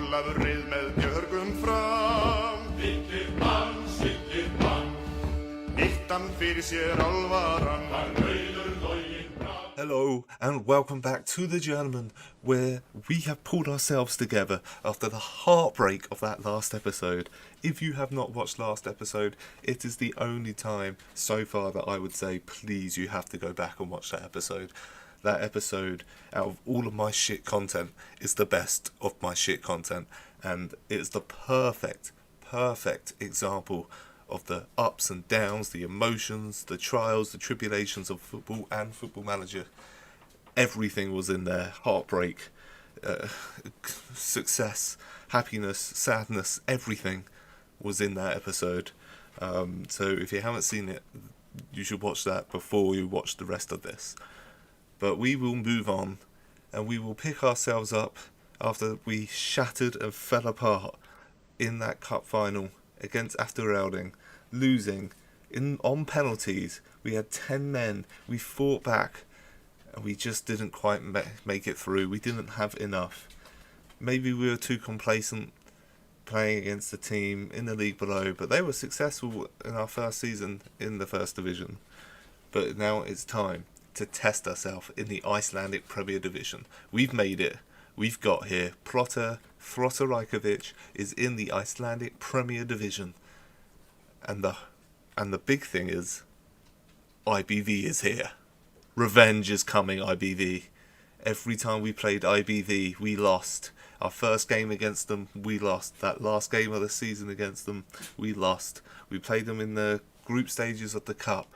Kallaður rið með björgum fram. Villir mann, nýttan fyrir sér alvaran. Það rauður login bram. Hello and welcome back to the Journeyman, where we have pulled ourselves together after the heartbreak of that last episode. If you have not watched last episode, it is the only time so far that I would say, please, you have to go back and watch that episode. That episode, out of all of my shit content, is the best of my shit content, and it's the perfect example of the ups and downs, the emotions, the trials, the tribulations of football and Football Manager. Everything was in there. Heartbreak, success, happiness, sadness, everything was in that episode. So if you haven't seen it, you should watch that before you watch the rest of this. But we will move on, and we will pick ourselves up after we shattered and fell apart in that cup final against Afturrelding, losing on penalties. We had 10 men, we fought back, and we just didn't quite make it through. We didn't have enough. Maybe we were too complacent playing against the team in the league below, but they were successful in our first season in the first division. But now it's time to test ourselves in the Icelandic Premier Division. We've made it. We've got here. Plotter Rajkovic is in the Icelandic Premier Division. And the big thing is, IBV is here. Revenge is coming, IBV. Every time we played IBV, we lost. Our first game against them, we lost. That last game of the season against them, we lost. We played them in the group stages of the cup,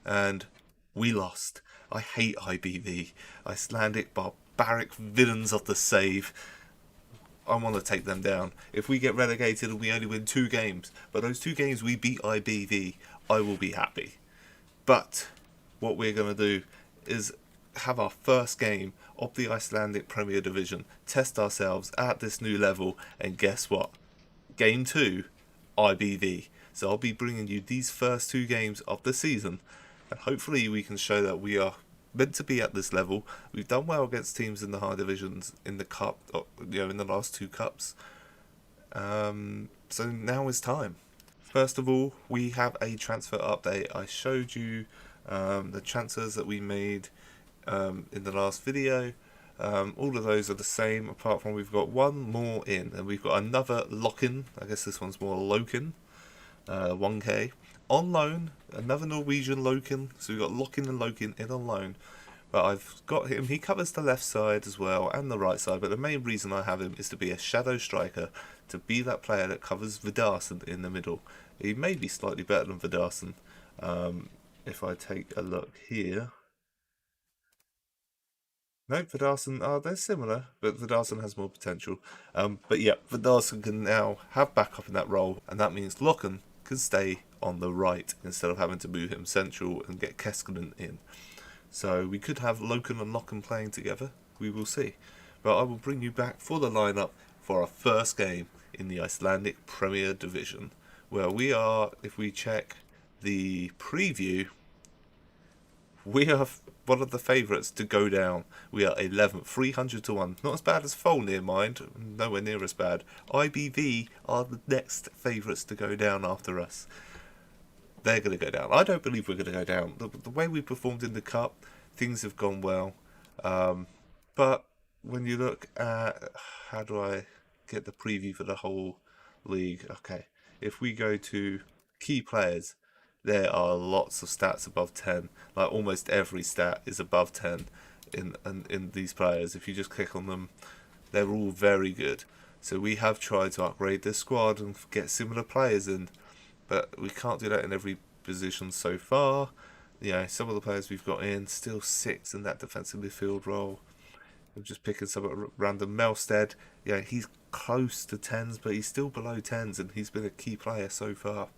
and we lost. I hate IBV. Icelandic barbaric villains of the save. I want to take them down. If we get relegated and we only win 2 games, but those 2 games we beat IBV, I will be happy. But what we're going to do is have our first game of the Icelandic Premier Division, test ourselves at this new level, and guess what? Game 2, IBV. So I'll be bringing you these first 2 games of the season, and hopefully we can show that we are meant to be at this level. We've done well against teams in the high divisions in the cup, in the last 2 cups. So now is time. First of all, we have a transfer update. I showed you the transfers that we made in the last video. All of those are the same, apart from we've got one more in, and we've got another lock-in. I guess this one's more Lokin, 1k. On loan, another Norwegian Lokin. So we've got Lokin and Lokin in on loan. But I've got him, he covers the left side as well, and the right side. But the main reason I have him is to be a shadow striker, to be that player that covers Vidarsson in the middle. He may be slightly better than Vidarsson. If I take a look here. No, Vidarsson, they're similar, but Vidarsson has more potential. But yeah, Vidarsson can now have backup in that role, and that means Lokin can stay on the right instead of having to move him central and get Keskinen in. So we could have Lokin and Lokin playing together. We will see. But I will bring you back for the lineup for our first game in the Icelandic Premier Division, where we are, if we check the preview, we are one of the favourites to go down. We are 11th, 300 to 1. Not as bad as Folnir, mind. Nowhere near as bad. IBV are the next favourites to go down after us. They're going to go down. I don't believe we're going to go down. The way we performed in the cup, things have gone well. But when you look at, how do I get the preview for the whole league? Okay, if we go to key players, there are lots of stats above 10. Like almost every stat is above 10 in these players. If you just click on them, they're all very good. So we have tried to upgrade this squad and get similar players in, but we can't do that in every position so far. Yeah, some of the players we've got in, still 6 in that defensive midfield role. I'm just picking some at random. Melstead, yeah, he's close to 10s, but he's still below 10s, and he's been a key player so far.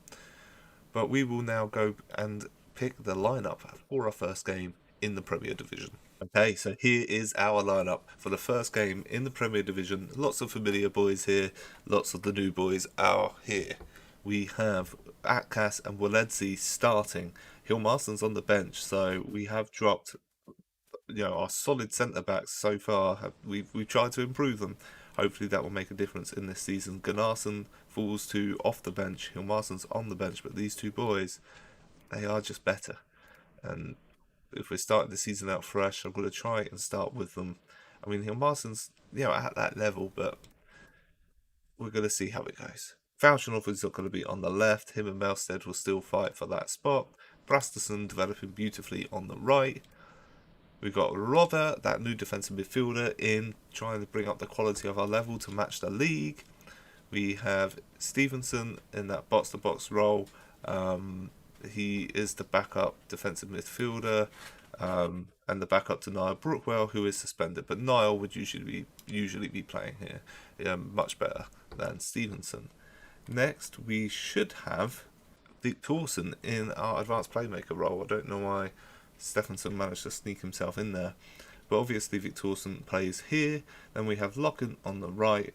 But we will now go and pick the lineup for our first game in the Premier Division. Okay, so here is our lineup for the first game in the Premier Division. Lots of familiar boys here, lots of the new boys are here. We have Atkas and Waledzi starting. Hilmarson's on the bench, so we have dropped, our solid centre backs so far. We've tried to improve them. Hopefully that will make a difference in this season. Gunnarsson falls to off the bench. Hilmarsson's on the bench, but these two boys, they are just better. And if we're starting the season out fresh, I'm going to try and start with them. I mean, Hilmarsson's, at that level, but we're going to see how it goes. Valchanov is not going to be on the left. Him and Melstead will still fight for that spot. Brasterson developing beautifully on the right. We've got Rother, that new defensive midfielder, in trying to bring up the quality of our level to match the league. We have Stevenson in that box-to-box role. He is the backup defensive midfielder and the backup to Niall Brookwell, who is suspended. But Niall would usually be playing here much better than Stevenson. Next, we should have Victorson in our advanced playmaker role. I don't know why Stephenson managed to sneak himself in there. But obviously Victorson plays here. Then we have Locken on the right.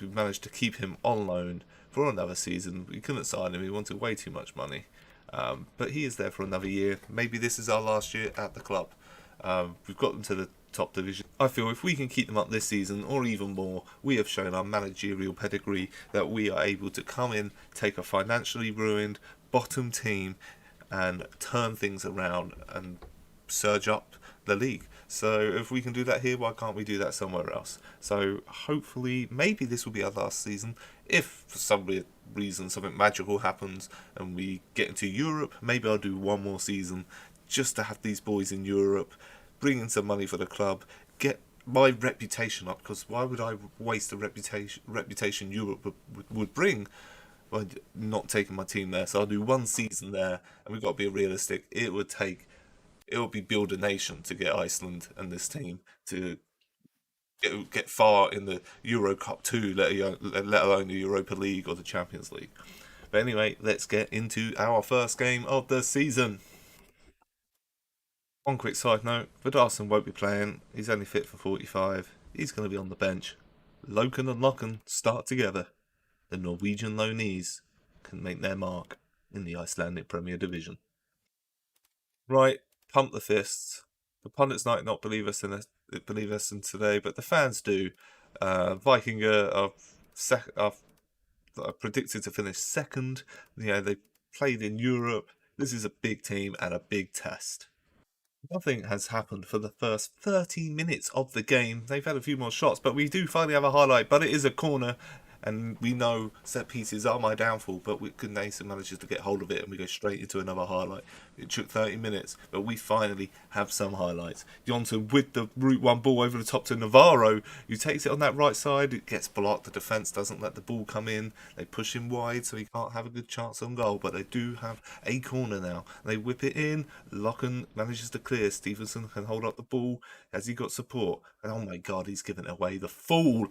We've managed to keep him on loan for another season. We couldn't sign him. He wanted way too much money. But he is there for another year. Maybe this is our last year at the club. We've got them to the top division. I feel if we can keep them up this season, or even more, we have shown our managerial pedigree that we are able to come in, take a financially ruined bottom team, and turn things around and surge up the league. So if we can do that here, why can't we do that somewhere else? So hopefully, maybe this will be our last season. If for some weird reason something magical happens and we get into Europe, maybe I'll do one more season just to have these boys in Europe, bring in some money for the club, get my reputation up, because why would I waste the reputation Europe would bring by not taking my team there? So I'll do one season there, and we've got to be realistic. It would be build a nation to get Iceland and this team to get far in the Euro Cup 2, let alone the Europa League or the Champions League. But anyway, let's get into our first game of the season. One quick side note, Vidarsson won't be playing. He's only fit for 45. He's going to be on the bench. Loken and Locken start together. The Norwegian loanees can make their mark in the Icelandic Premier Division. Right, pump the fists. The pundits might not believe us in today, but the fans do. Vikingur are predicted to finish second. They played in Europe. This is a big team and a big test. Nothing has happened for the first 30 minutes of the game. They've had a few more shots, but we do finally have a highlight. But it is a corner, and we know set pieces are my downfall. But Nason manages to get hold of it, and we go straight into another highlight. It took 30 minutes, but we finally have some highlights. Johnson with the Route 1 ball over the top to Navarro, who takes it on that right side. It gets blocked. The defence doesn't let the ball come in. They push him wide, so he can't have a good chance on goal. But they do have a corner now. They whip it in. Locken manages to clear. Stevenson can hold up the ball. Has he got support? And oh my God, he's given it away. The fool!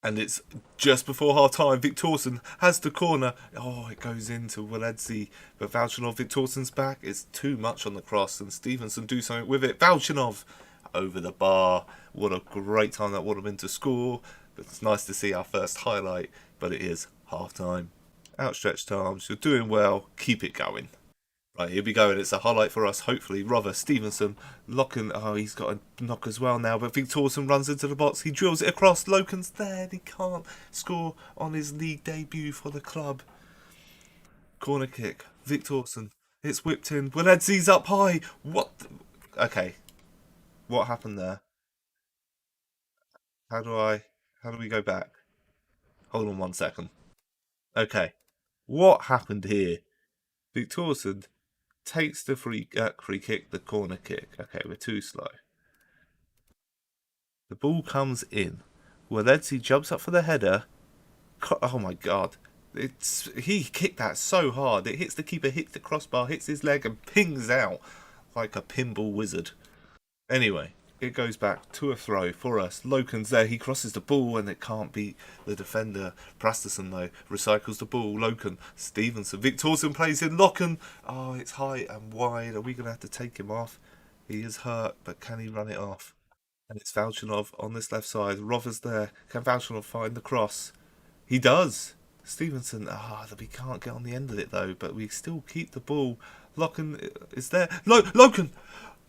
And it's just before half time. Victorson has the corner. Oh, it goes into Waledzi. But Valchanov, Victorson's back. It's too much on the cross. And Stevenson do something with it. Valchanov over the bar. What a great time that would have been to score. But it's nice to see our first highlight. But it is half time. Outstretched arms. You're doing well. Keep it going. Right, here we go, and it's a highlight for us, hopefully. Rother, Stevenson, Locken, he's got a knock as well now, but Victorson runs into the box, he drills it across, Loken's there, and he can't score on his league debut for the club. Corner kick, Victorson, it's whipped in, Waledzi's up high, okay, what happened there? How do we go back? Hold on 1 second. Okay, what happened here? Victorson takes the free kick, the corner kick. Okay, we're too slow. The ball comes in. Waledzi jumps up for the header. Oh my God. He kicked that so hard. It hits the keeper, hits the crossbar, hits his leg and pings out like a pinball wizard. Anyway, it goes back to a throw for us. Loken's there. He crosses the ball and it can't beat the defender. Brasterson, though, recycles the ball. Loken, Stevenson. Victorson plays in. Locken. Oh, it's high and wide. Are we going to have to take him off? He is hurt, but can he run it off? And it's Valchanov on this left side. Rother's there. Can Valchanov find the cross? He does. Stevenson. We can't get on the end of it, though, but we still keep the ball. Locken is there. Loken!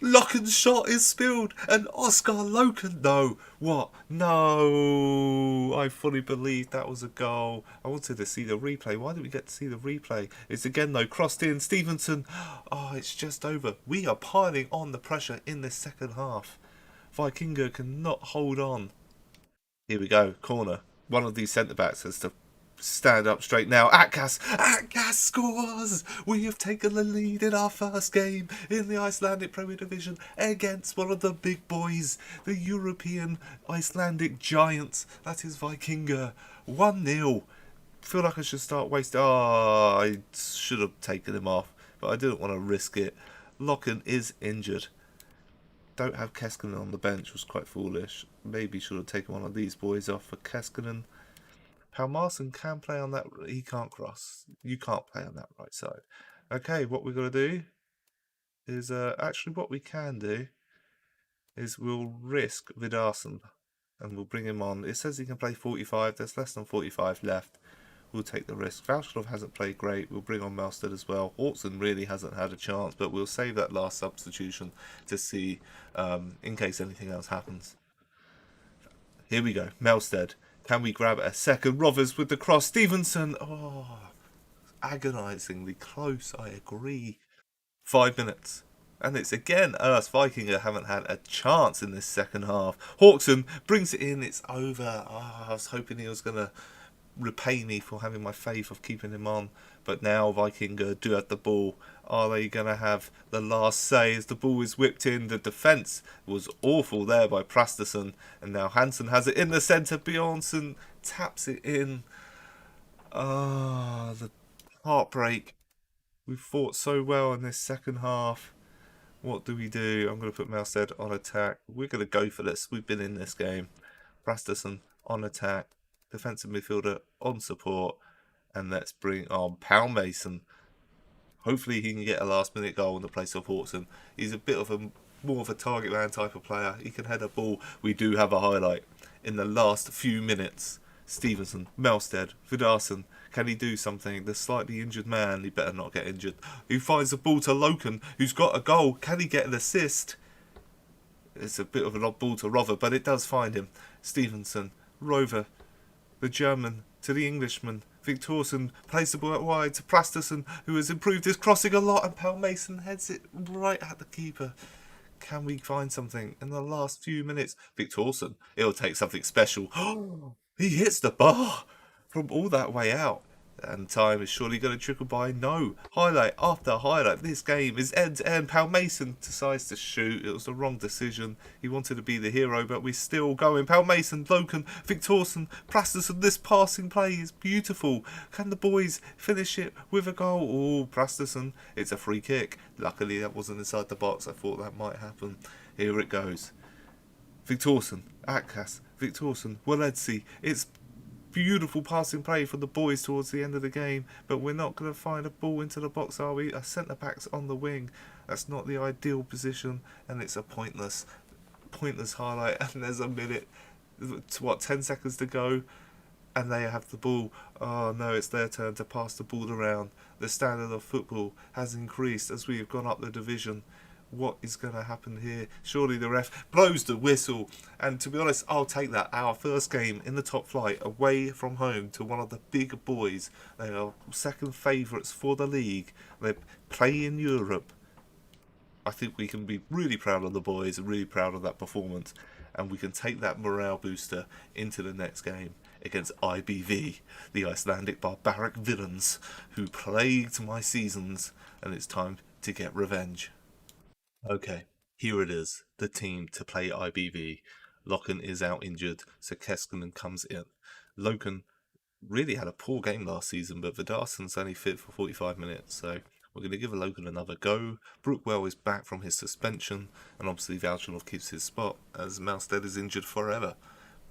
Loken's shot is spilled, and Oscar Loken. No, what? No, I fully believed that was a goal. I wanted to see the replay. Why did we get to see the replay? It's again though crossed in. Stevenson. Oh, it's just over. We are piling on the pressure in this second half. Vikingur cannot hold on. Here we go, corner. One of these centre backs has to stand up straight now. Atkas scores! We have taken the lead in our first game in the Icelandic Premier Division against one of the big boys, the European Icelandic giants. That is Vikingur. 1-0. Feel like I should start wasting. Oh, I should have taken him off, but I didn't want to risk it. Loken is injured. Don't have Keskinen on the bench was quite foolish. Maybe should have taken one of these boys off for Keskinen. Palmarsson can play on that. He can't cross. You can't play on that right side. Okay, what we're going to do is actually what we can do is we'll risk Vidarsson and we'll bring him on. It says he can play 45. There's less than 45 left. We'll take the risk. Valshlov hasn't played great. We'll bring on Melstead as well. Hortson really hasn't had a chance, but we'll save that last substitution to see in case anything else happens. Here we go. Melstead. Can we grab a second? Rovers with the cross. Stevenson. Oh, agonisingly close. I agree. 5 minutes. And it's again us. Vikingur haven't had a chance in this second half. Hortson brings it in. It's over. Oh, I was hoping he was going to repay me for having my faith of keeping him on. But now Vikingur do have the ball. Are they going to have the last say as the ball is whipped in? The defence was awful there by Prasterson. And now Hansen has it in the centre. Bjornsson taps it in. Ah, the heartbreak. We fought so well in this second half. What do we do? I'm going to put Melstead on attack. We're going to go for this. We've been in this game. Prasterson on attack. Defensive midfielder on support. And let's bring on Palmarsson. Hopefully he can get a last minute goal in the place of Hortson. He's a bit of a more of a target man type of player. He can head a ball. We do have a highlight. In the last few minutes, Stevenson, Melstead, Vidarsson. Can he do something? The slightly injured man, he better not get injured. He finds the ball to Loken, who's got a goal. Can he get an assist? It's a bit of an odd ball to Rover, but it does find him. Stevenson, Rover, the German to the Englishman. Victorson plays the ball out wide to Prasterson, who has improved his crossing a lot, and Palmarsson heads it right at the keeper. Can we find something in the last few minutes? Victorson, it'll take something special. He hits the bar from all that way out. And time is surely going to trickle by. No. Highlight after highlight. This game is end to end. Palmarsson decides to shoot. It was the wrong decision. He wanted to be the hero, but we're still going. Palmarsson, Loken, Victorson, Prasterson. This passing play is beautiful. Can the boys finish it with a goal? Oh, Prasterson. It's a free kick. Luckily, that wasn't inside the box. I thought that might happen. Here it goes. Victorson, Atkas, Victorson, Waledzi. It's beautiful passing play for the boys towards the end of the game, but we're not going to find a ball into the box, are we? A centre-back's on the wing. That's not the ideal position, and it's a pointless highlight. And there's a minute, 10 seconds to go, and they have the ball. Oh no, it's their turn to pass the ball around. The standard of football has increased as we have gone up the division. What is going to happen here? Surely the ref blows the whistle. And to be honest, I'll take that. Our first game in the top flight, away from home to one of the big boys. They are second favourites for the league. They play in Europe. I think we can be really proud of the boys and really proud of that performance. And we can take that morale booster into the next game against IBV, the Icelandic barbaric villains who plagued my seasons. And it's time to get revenge. Okay, here it is, the team to play IBV. Loken is out injured, so Keskinen comes in. Loken really had a poor game last season, but Vidarsson's only fit for 45 minutes, so we're going to give Loken another go. Brookwell is back from his suspension, and obviously Valchanov keeps his spot, as Melstead is injured forever.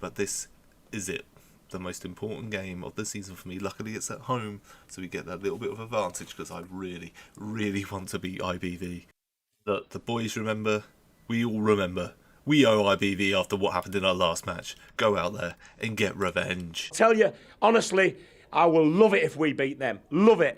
But this is it, the most important game of the season for me. Luckily it's at home, so we get that little bit of advantage, because I really, really want to beat IBV. The boys remember, we all remember. We owe IBV after what happened in our last match. Go out there and get revenge. Tell you, honestly, I will love it if we beat them. Love it.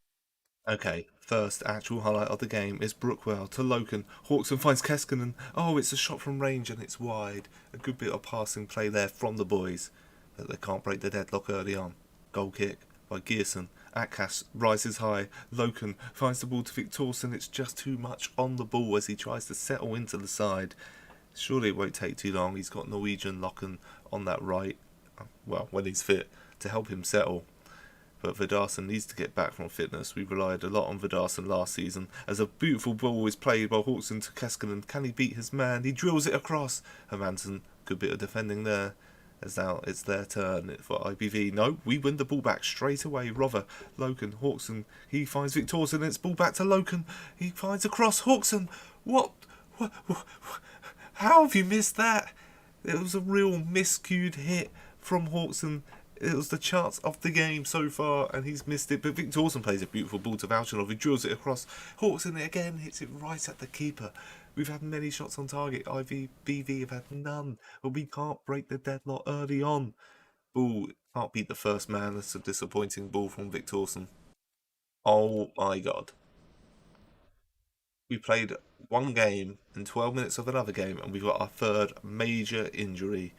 Okay, first actual highlight of the game is Brookwell to Loken. Hawkson finds Keskinen. Oh, it's a shot from range and it's wide. A good bit of passing play there from the boys. But they can't break the deadlock early on. Goal kick by Gearson. Atkas rises high. Loken finds the ball to Victorson. It's just too much on the ball as he tries to settle into the side. Surely it won't take too long. He's got Norwegian Loken on that right. Well, when he's fit, to help him settle. But Vidarson needs to get back from fitness. We relied a lot on Vidarson last season. As a beautiful ball is played by Hawkson to Keskinen. Can he beat his man? He drills it across. Hermansen, good bit of defending there. As now it's their turn for IBV. No, we win the ball back straight away. Rover, Loken, Hawkson. He finds Victorson. It's ball back to Loken. He finds across. Hawkson. What? How have you missed that? It was a real miscued hit from Hawkson. It was the chance of the game so far, and he's missed it. But Victorson plays a beautiful ball to Valchanov. He drills it across. Hawkson again hits it right at the keeper. We've had many shots on target. IVBV have had none. But we can't break the deadlock early on. Ball can't beat the first man. That's a disappointing ball from Victorson. Oh my god. We played one game and 12 minutes of another game, and we've got our third major injury.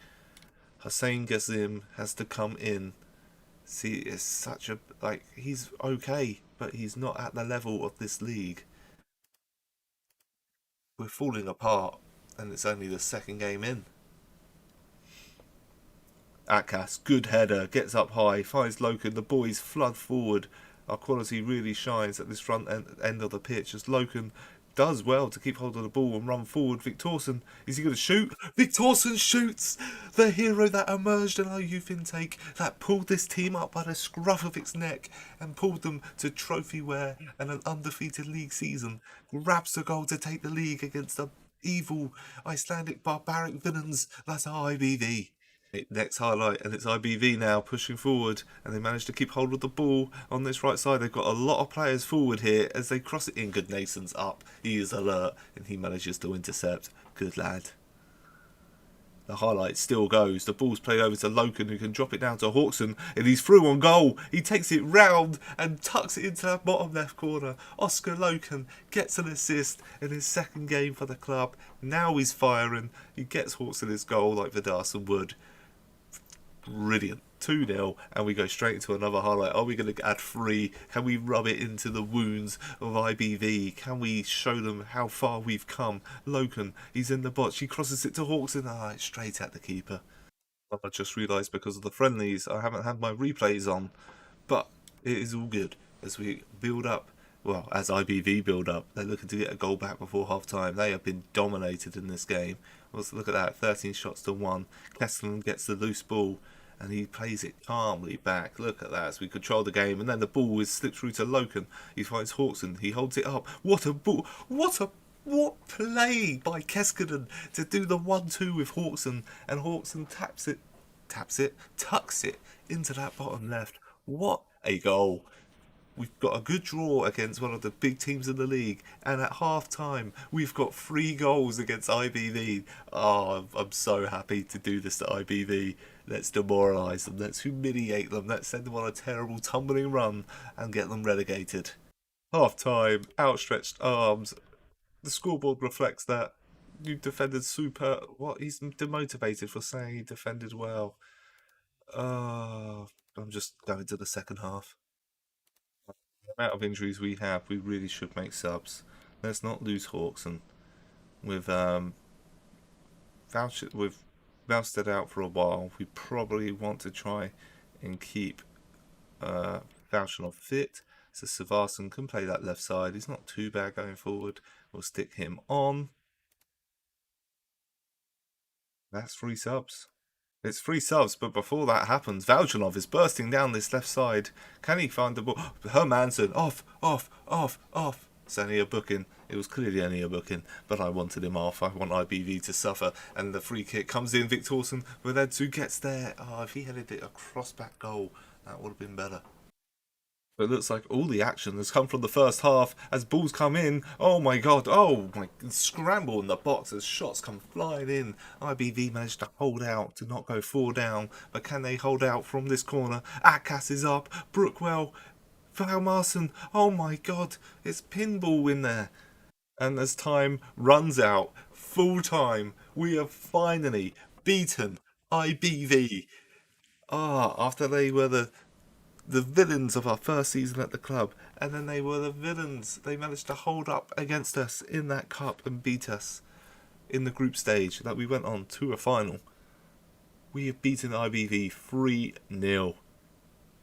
Hussein Gazim has to come in. See, it's such a... he's okay, but he's not at the level of this league. We're falling apart, and it's only the second game in. Atkas, good header, gets up high, finds Loken. The boys flood forward. Our quality really shines at this front end of the pitch as Loken does well to keep hold of the ball and run forward. Victorson, is he going to shoot? Victorson shoots! The hero that emerged in our youth intake, that pulled this team up by the scruff of its neck and pulled them to trophy wear and an undefeated league season, grabs the goal to take the league against the evil Icelandic barbaric villains. That's our IBV. Next highlight, and it's IBV now pushing forward, and they manage to keep hold of the ball on this right side. They've got a lot of players forward here as they cross it in. Good Nason's up, he is alert, and he manages to intercept. Good lad. The highlight still goes. The ball's played over to Loken, who can drop it down to Hawkson, and he's through on goal. He takes it round and tucks it into that bottom left corner. Oscar Loken gets an assist in his second game for the club. Now he's firing. He gets Hawkson his goal like Vidarson would. Brilliant. 2-0, and we go straight into another highlight. Are we going to add 3? Can we rub it into the wounds of IBV? Can we show them how far we've come? Loken, he's in the box. He crosses it to Hawkson. It's straight at the keeper. I just realised because of the friendlies, I haven't had my replays on, but it is all good as we build up. Well, as IBV build up, they're looking to get a goal back before half time. They have been dominated in this game. Let's look at that, 13 shots to 1. Kesselman gets the loose ball and he plays it calmly back. Look at that as we control the game, and then the ball is slipped through to Loken. He finds Hawkson, he holds it up. What a ball! What play by Keskinen to do the 1-2 with Hawkson, and Hawkson tucks it into that bottom left. What a goal! We've got a good draw against one of the big teams in the league, and at half time we've got 3 goals against IBV. Oh, I'm so happy to do this to IBV. Let's demoralise them, let's humiliate them, let's send them on a terrible tumbling run and get them relegated. Half time, outstretched arms. The scoreboard reflects that. You defended super. What? He's demotivated for saying he defended well. I'm just going to the second half. The amount of injuries we have, we really should make subs. Let's not lose Hawkson. With Valstead out for a while, we probably want to try and keep Valchanov fit. So Savarsson can play that left side. He's not too bad going forward. We'll stick him on. That's 3 subs. It's 3 subs, but before that happens, Valchanov is bursting down this left side. Can he find the ball? Hermansen, off. It's only a booking. It was clearly only a booking, but I wanted him off. I want IBV to suffer. And the free kick comes in. Victorson, Vedetsu gets there. If he headed it across back goal, that would have been better. But it looks like all the action has come from the first half as balls come in. Oh my god, scramble in the box as shots come flying in. IBV managed to hold out to not go 4 down, but can they hold out from this corner? Atkas is up, Brookwell Marson, oh my god, it's pinball in there. And as time runs out, full time, we have finally beaten IBV. After they were the villains of our first season at the club, and then they were the villains. They managed to hold up against us in that cup and beat us in the group stage that we went on to a final. We have beaten IBV 3-0.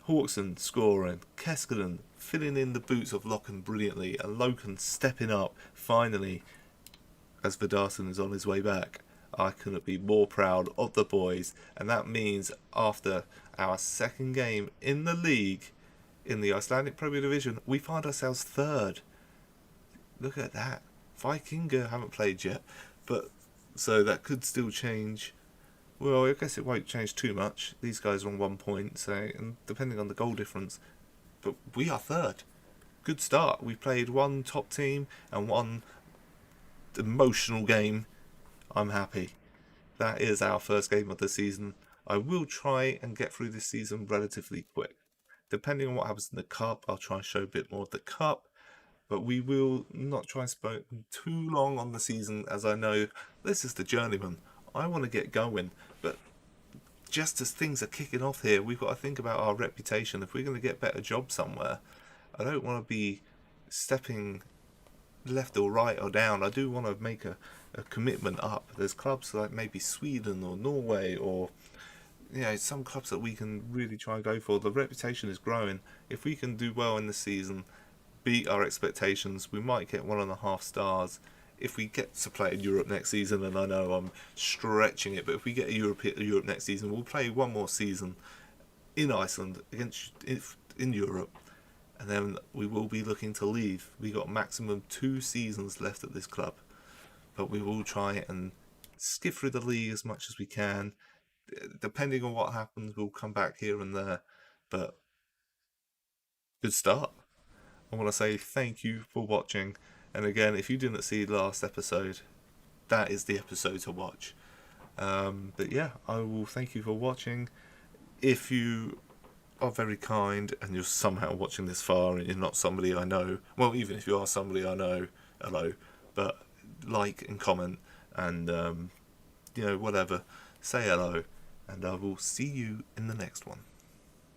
Hawkson scoring, Keskinen filling in the boots of Locken brilliantly, and Loken stepping up finally as Vidarson is on his way back. I couldn't be more proud of the boys, and that means after our second game in the league, in the Icelandic Prem division, we find ourselves third. Look at that. Vikingur haven't played yet, but so that could still change. Well, I guess it won't change too much. These guys are on 1 point, so and depending on the goal difference, but we are third. Good start. We played one top team and one emotional game. I'm happy. That is our first game of the season. I will try and get through this season relatively quick. Depending on what happens in the cup, I'll try and show a bit more of the cup. But we will not try and spend too long on the season, as I know this is the Journeyman. I want to get going, but just as things are kicking off here, we've got to think about our reputation. If we're going to get a better job somewhere, I don't want to be stepping left or right or down. I do want to make a commitment up. There's clubs like maybe Sweden or Norway, or some clubs that we can really try and go for. The reputation is growing. If we can do well in the season, beat our expectations, we might get 1.5 stars. If we get to play in Europe next season, and I know I'm stretching it, but if we get Europe next season, we'll play one more season in Iceland in Europe, and then we will be looking to leave. We got maximum 2 seasons left at this club, but we will try and skip through the league as much as we can. Depending on what happens, we'll come back here and there, but good start. I want to say thank you for watching. And again, if you didn't see the last episode, that is the episode to watch. But yeah, I will thank you for watching. If you are very kind and you're somehow watching this far and you're not somebody I know, well, even if you are somebody I know, hello. But like and comment and, whatever, say hello. And I will see you in the next one.